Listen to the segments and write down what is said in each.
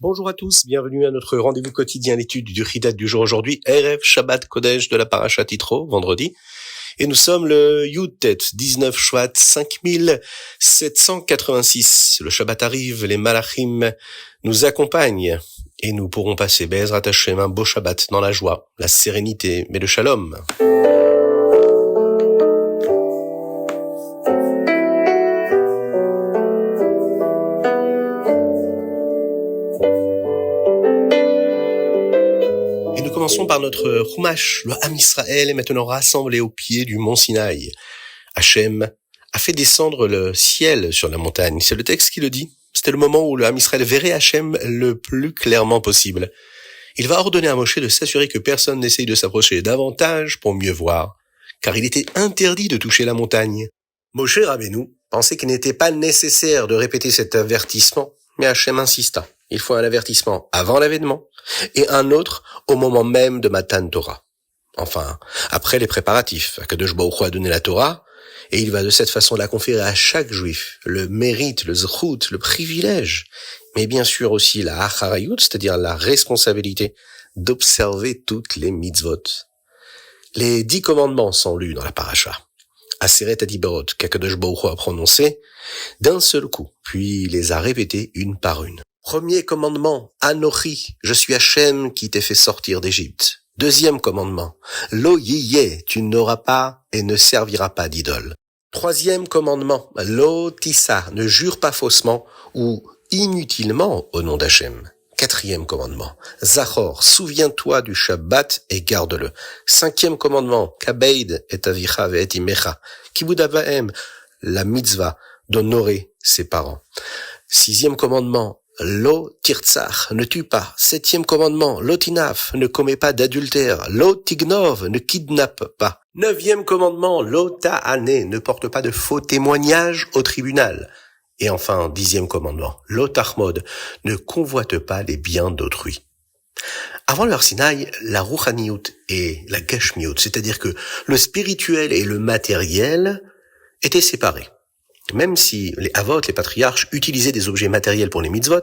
Bonjour à tous, bienvenue à notre rendez-vous quotidien, l'étude du Hidat du jour aujourd'hui, Erev Shabbat Kodesh de la Parashat Yitro, vendredi. Et nous sommes le Yud-Tet, 19 Shvat 5786. Le Shabbat arrive, les Malachim nous accompagnent et nous pourrons passer Be'ezrat Hashem un beau Shabbat dans la joie, la sérénité, mais le Shalom. Commençons par notre Chumash. Le Ham Israël est maintenant rassemblé au pied du mont Sinaï. Hachem a fait descendre le ciel sur la montagne. C'est le texte qui le dit. C'était le moment où le Ham Israël verrait Hachem le plus clairement possible. Il va ordonner à Moshe de s'assurer que personne n'essaye de s'approcher davantage pour mieux voir, car il était interdit de toucher la montagne. Moshe Rabbeinu pensait qu'il n'était pas nécessaire de répéter cet avertissement, mais Hachem insista. Il faut un avertissement avant l'avènement et un autre au moment même de Matan Torah. Enfin, après les préparatifs, Akadosh Baruch Hu a donné la Torah et il va de cette façon la conférer à chaque juif, le mérite, le zchut, le privilège, mais bien sûr aussi la acharayut, c'est-à-dire la responsabilité d'observer toutes les mitzvot. Les 10 commandements sont lus dans la paracha. Aseret Adiberot, qu'Akadosh Baruch Hu a prononcé d'un seul coup, puis il les a répétés une par une. Premier commandement, Anochi, je suis Hachem qui t'ai fait sortir d'Égypte. Deuxième commandement, Lo yiyeh, tu n'auras pas et ne serviras pas d'idole. Troisième commandement, Lo tissa, ne jure pas faussement ou inutilement au nom d'Hachem. Quatrième commandement, Zachor, souviens-toi du Shabbat et garde-le. Cinquième commandement, Kabeid et avicha et imecha, kibud avahem, la mitzvah d'honorer ses parents. Sixième commandement, Lo tirtzach, ne tue pas. Septième commandement, Lo tinaf, ne commets pas d'adultère. Lo tignov, ne kidnappe pas. Neuvième commandement, Lo ta'ane, ne porte pas de faux témoignages au tribunal. Et enfin, 10e commandement, Lo tachmod, ne convoite pas les biens d'autrui. Avant le Har Sinaï, la rouchaniout et la gashmiout, c'est-à-dire que le spirituel et le matériel étaient séparés. Même si les avot, les patriarches, utilisaient des objets matériels pour les mitzvot,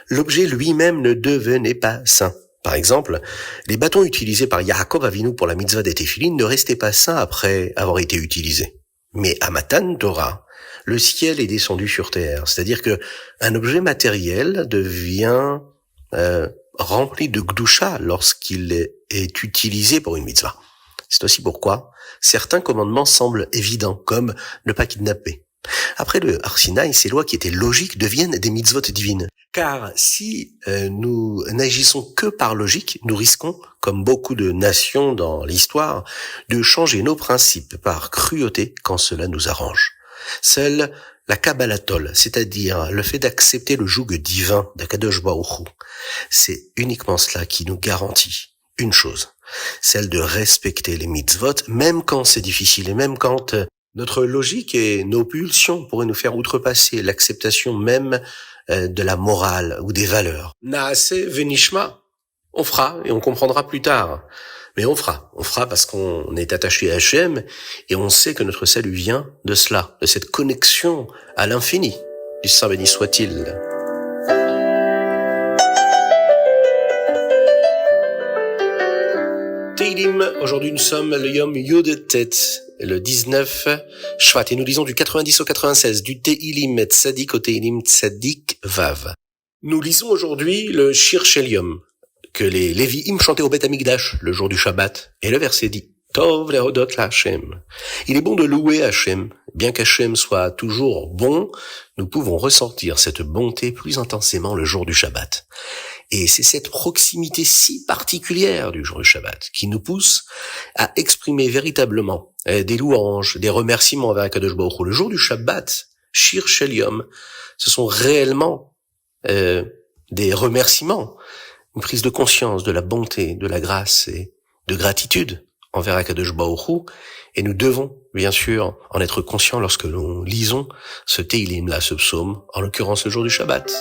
l'objet lui-même ne devenait pas saint. Par exemple, les bâtons utilisés par Yaakov Avinu pour la mitzvah des téphilines ne restaient pas saints après avoir été utilisés. Mais à Matan Torah, le ciel est descendu sur terre, c'est-à-dire que un objet matériel devient rempli de gdusha lorsqu'il est utilisé pour une mitzvah. C'est aussi pourquoi certains commandements semblent évidents, comme ne pas kidnapper. Après le Har Sinaï, ces lois qui étaient logiques deviennent des mitzvot divines. Car si nous n'agissons que par logique, nous risquons, comme beaucoup de nations dans l'histoire, de changer nos principes par cruauté quand cela nous arrange. Seule la Kabbalatol, c'est-à-dire le fait d'accepter le joug divin d'Akadosh Baruch Hu, c'est uniquement cela qui nous garantit une chose, celle de respecter les mitzvot, même quand c'est difficile et même quand notre logique et nos pulsions pourraient nous faire outrepasser l'acceptation même de la morale ou des valeurs. Naase venishma. On fera et on comprendra plus tard. Mais on fera parce qu'on est attaché à Hachem et on sait que notre salut vient de cela, de cette connexion à l'infini. Du Saint béni soit-il. Teilim, aujourd'hui nous sommes le Yom Yud-Tet, le 19 Shvat, et nous lisons du 90 au 96, du Teilim Tzadik au Teilim Tzadik Vav. Nous lisons aujourd'hui le Shir Shel Yom, que les Lévi'im chantaient au Beth Amikdash le jour du Shabbat, et le verset dit Tov lehodot la Hashem. Il est bon de louer Hashem. Bien qu'Hashem soit toujours bon, nous pouvons ressentir cette bonté plus intensément le jour du Shabbat. Et c'est cette proximité si particulière du jour du Shabbat qui nous pousse à exprimer véritablement des louanges, des remerciements envers Akadosh Baruch Hu. Le jour du Shabbat, Shir Shel Yom, ce sont réellement des remerciements, une prise de conscience de la bonté, de la grâce et de gratitude envers Akadosh Baruch Hu. Et nous devons, bien sûr, en être conscients lorsque nous lisons ce Teilim-là, ce psaume, en l'occurrence le jour du Shabbat.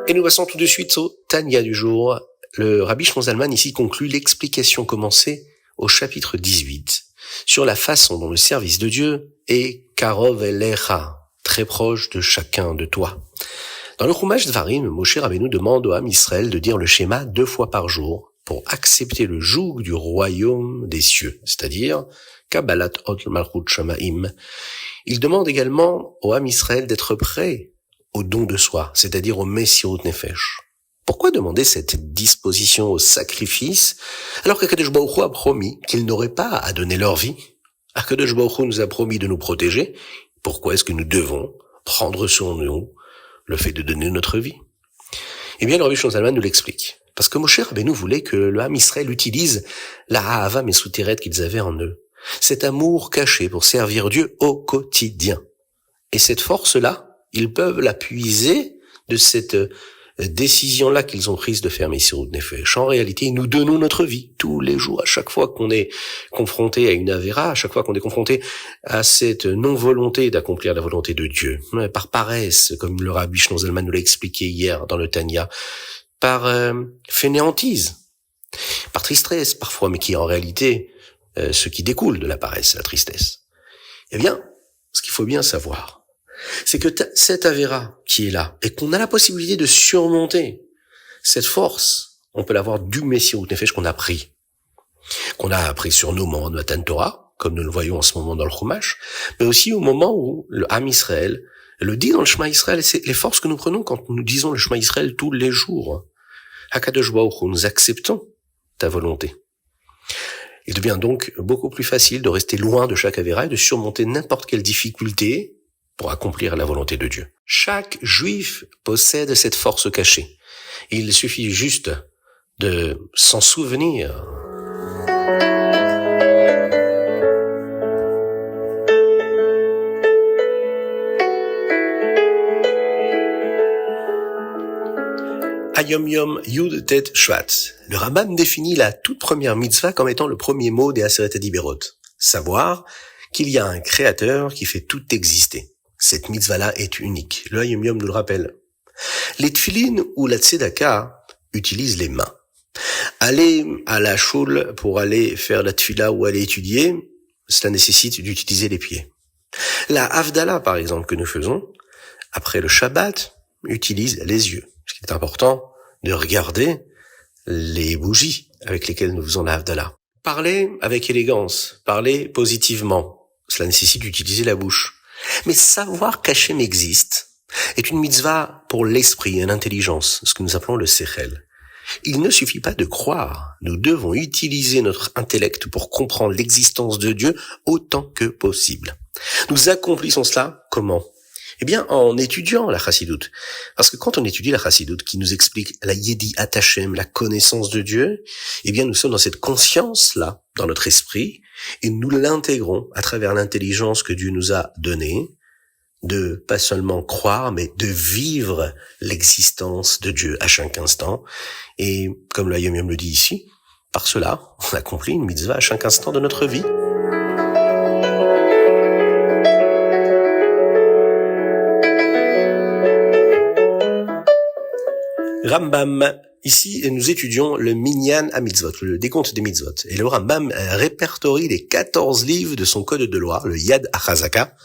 Et nous passons tout de suite au Tanya du jour. Le Rabbi Shlomo Zalman ici conclut l'explication commencée au chapitre 18 sur la façon dont le service de Dieu est karov elecha, très proche de chacun de toi. Dans le Chumash Dvarim, Moshe Rabbeinu demande au Ham Israël de dire le schéma 2 fois par jour pour accepter le joug du royaume des cieux, c'est-à-dire Kabbalat Ot Malchut Shamaim. Il demande également au Ham Israël d'être prêt au don de soi, c'est-à-dire au Messirut Nefesh. Pourquoi demander cette disposition au sacrifice alors qu'Akadosh Baruch Hu a promis qu'ils n'auraient pas à donner leur vie? Akadosh Baruch Hu nous a promis de nous protéger. Pourquoi est-ce que nous devons prendre sur nous le fait de donner notre vie? Eh bien, le Rabbi Shlomo Zalman nous l'explique. Parce que Moshe Rabbeinu voulait que le Ham Israël utilise la Ahava Mesuteret qu'ils avaient en eux. Cet amour caché pour servir Dieu au quotidien. Et cette force-là, ils peuvent la puiser de cette décision-là qu'ils ont prise de faire Messirut Nefesh. En réalité, nous donnons notre vie tous les jours, à chaque fois qu'on est confronté à une avéra, à chaque fois qu'on est confronté à cette non-volonté d'accomplir la volonté de Dieu, par paresse, comme le Rabbi Shlomo Zalman nous l'a expliqué hier dans le Tanya, par fainéantise, par tristesse parfois, mais qui est en réalité ce qui découle de la paresse, la tristesse. Eh bien, ce qu'il faut bien savoir, c'est que cette avéra qui est là, et qu'on a la possibilité de surmonter, cette force, on peut l'avoir du Messirut Nefesh qu'on a appris sur nos moments de Matan Torah, comme nous le voyons en ce moment dans le Chumash, mais aussi au moment où le Ham Israël le dit dans le Shema Israël, c'est les forces que nous prenons quand nous disons le Shema Israël tous les jours. Hakadosh Baruch Hu, nous acceptons ta volonté. Il devient donc beaucoup plus facile de rester loin de chaque avéra et de surmonter n'importe quelle difficulté pour accomplir la volonté de Dieu. Chaque juif possède cette force cachée. Il suffit juste de s'en souvenir. Hayom Yom Yud Tet Shvat. Le Rambam définit la toute première mitzvah comme étant le premier mot des Aseret Adiberot. Savoir qu'il y a un créateur qui fait tout exister. Cette mitzvah-là est unique. Le Hayom Yom nous le rappelle. Les tfilin ou la tzedaka utilisent les mains. Aller à la shul pour aller faire la tfila ou aller étudier, cela nécessite d'utiliser les pieds. La havdalah, par exemple, que nous faisons, après le Shabbat, utilise les yeux. Ce qui est important de regarder les bougies avec lesquelles nous faisons la havdalah. Parler avec élégance, parler positivement, cela nécessite d'utiliser la bouche. Mais savoir qu'Hachem existe est une mitzvah pour l'esprit et l'intelligence, ce que nous appelons le sechel. Il ne suffit pas de croire, nous devons utiliser notre intellect pour comprendre l'existence de Dieu autant que possible. Nous accomplissons cela comment? Eh bien, en étudiant la Chassidoute. Parce que quand on étudie la Chassidoute, qui nous explique la Yediat Hashem, la connaissance de Dieu, eh bien, nous sommes dans cette conscience-là, dans notre esprit, et nous l'intégrons à travers l'intelligence que Dieu nous a donnée, de pas seulement croire, mais de vivre l'existence de Dieu à chaque instant. Et, comme le Hayom Yom le dit ici, par cela, on accomplit une mitzvah à chaque instant de notre vie. Rambam. Ici, nous étudions le Minyan HaMitzvot, le décompte des mitzvot. Et le Rambam répertorie les 14 livres de son code de loi, le Yad HaChazaka.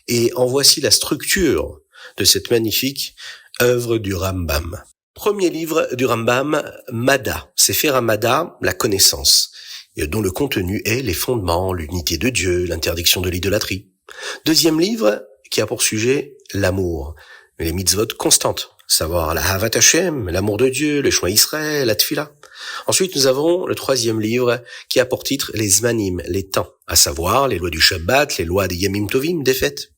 Et en voici la structure de cette magnifique œuvre du Rambam. Premier livre du Rambam, Mada. Sefer HaMada, la connaissance, dont le contenu est les fondements, l'unité de Dieu, l'interdiction de l'idolâtrie. Deuxième livre, qui a pour sujet l'amour, les mitzvot constantes. Savoir la Havat Hashem, l'amour de Dieu, le Shema Israël, la Tfila. Ensuite, nous avons le troisième livre qui a pour titre les Zmanim, les temps, à savoir les lois du Shabbat, les lois des Yamim Tovim, des fêtes.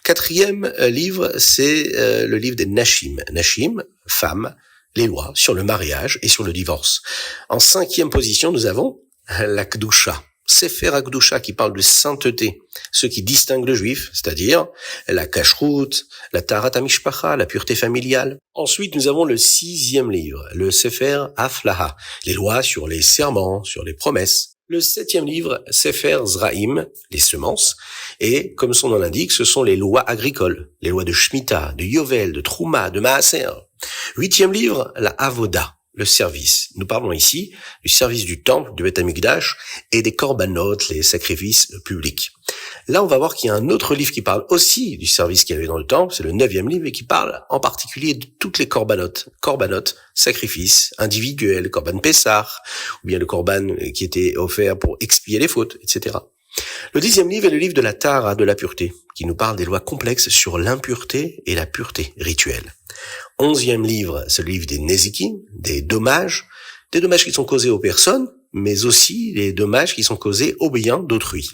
Quatrième livre, c'est le livre des Nashim. Nashim, femmes, les lois sur le mariage et sur le divorce. En cinquième position, nous avons la Kedusha. Sefer HaKedusha qui parle de sainteté, ce qui distingue le juif, c'est-à-dire la kashrut, la taharat hamishpacha, la pureté familiale. Ensuite, nous avons le sixième livre, le Sefer Aflaha, les lois sur les serments, sur les promesses. Le septième livre, Sefer Zraim, les semences, et comme son nom l'indique, ce sont les lois agricoles, les lois de Shemitah, de Yovel, de Trouma, de Maaser. Huitième livre, la Avoda, le service. Nous parlons ici du service du temple, du Beth Amikdash, et des korbanot, les sacrifices publics. Là, on va voir qu'il y a un autre livre qui parle aussi du service qu'il y avait dans le temple, c'est le 9e livre, et qui parle en particulier de toutes les korbanot, sacrifices individuels, korban Pessah, ou bien le korban qui était offert pour expier les fautes, etc. Le 10e livre est le livre de la Tahara, de la pureté, qui nous parle des lois complexes sur l'impureté et la pureté rituelle. 11e livre, c'est le livre des Nezikim, des dommages qui sont causés aux personnes, mais aussi des dommages qui sont causés aux biens d'autrui.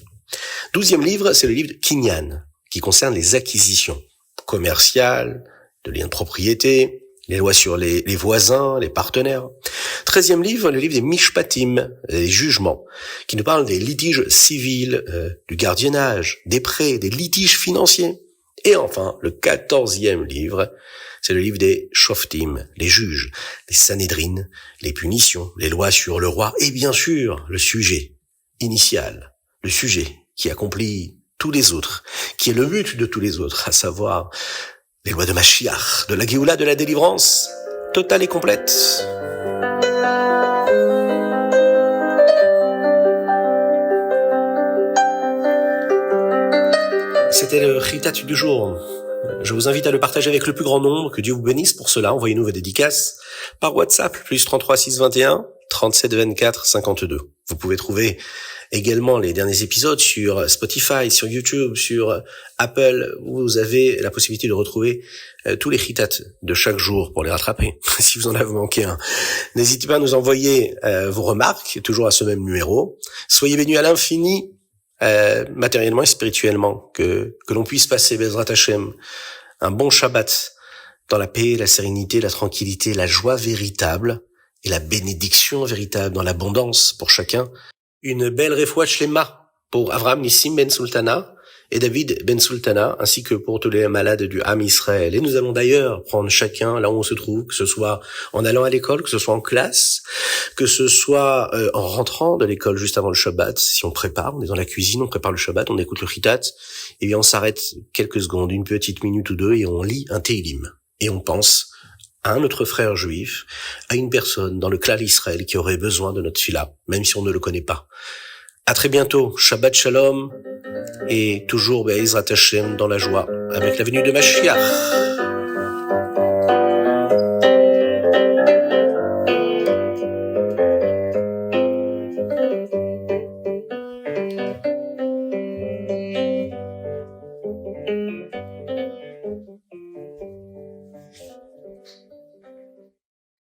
12e livre, c'est le livre de Kinyan, qui concerne les acquisitions commerciales, de liens de propriété, les lois sur les voisins, les partenaires. 13e livre, le livre des Mishpatim, les jugements, qui nous parlent des litiges civils, du gardiennage, des prêts, des litiges financiers. Et enfin, le 14e livre, c'est le livre des Shoftim, les juges, les Sanhédrin, les punitions, les lois sur le roi, et bien sûr, le sujet initial, le sujet qui accomplit tous les autres, qui est le but de tous les autres, à savoir les lois de Mashiach, de la Géoula, de la délivrance, totale et complète. C'était le Chitat du jour. Je vous invite à le partager avec le plus grand nombre. Que Dieu vous bénisse pour cela. Envoyez-nous vos dédicaces par WhatsApp, plus 33 621 37 24 52. Vous pouvez trouver également les derniers épisodes sur Spotify, sur YouTube, sur Apple. Vous avez la possibilité de retrouver tous les chitats de chaque jour pour les rattraper, si vous en avez manqué un. N'hésitez pas à nous envoyer vos remarques, toujours à ce même numéro. Soyez bénis à l'infini, matériellement et spirituellement, que l'on puisse passer, Bezrat Hashem, un bon Shabbat dans la paix, la sérénité, la tranquillité, la joie véritable et la bénédiction véritable dans l'abondance pour chacun. Une belle Refoua Shlema pour Avraham Nissim Ben Sultana et David Ben Sultana, ainsi que pour tous les malades du Ham Israël. Et nous allons d'ailleurs prendre chacun là où on se trouve, que ce soit en allant à l'école, que ce soit en classe, que ce soit en rentrant de l'école juste avant le Shabbat. Si on prépare, on est dans la cuisine, on prépare le Shabbat, on écoute le Chitat, et bien on s'arrête quelques secondes, une petite minute ou deux, et on lit un Teilim. Et on pense à un autre frère juif, à une personne dans le clan Israël qui aurait besoin de notre fila, même si on ne le connaît pas. À très bientôt, Shabbat Shalom, et toujours Be'ezrat Hashem dans la joie, avec la venue de Mashiach.